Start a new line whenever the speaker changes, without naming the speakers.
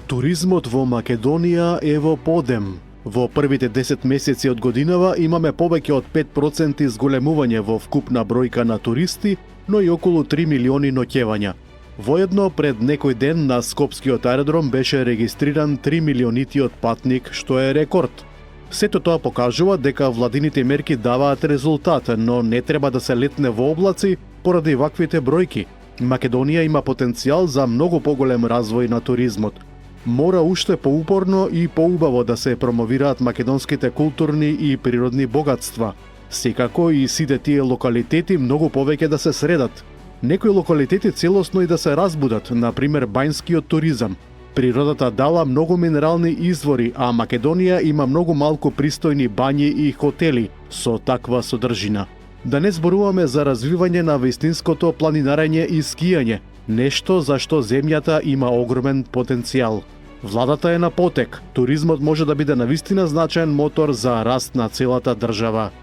Туризмот во Македонија е во подем. Во првите 10 месеци од годинава имаме повеќе од 5% зголемување во вкупна бројка на туристи, но и околу 3 милиони ноќевања. Воедно пред некој ден на Скопскиот аеродром беше регистриран 3 милионитиот патник, што е рекорд. Сето тоа покажува дека владините мерки даваат резултат, но не треба да се летне во облаци поради ваквите бројки. Македонија има потенцијал за многу поголем развој на туризмот. Мора уште поупорно и поубаво да се промовираат македонските културни и природни богатства. Секако и сите тие локалитети многу повеќе да се средат. Некои локалитети целосно и да се разбудат, например бањскиот туризам. Природата дала многу минерални извори, а Македонија има многу малку пристојни бањи и хотели со таква содржина. Да не зборуваме за развивање на вистинското планинарење и скијање, нешто за што земјата има огромен потенцијал. Владата е на потек, туризмот може да биде навистина значаен мотор за раст на целата држава.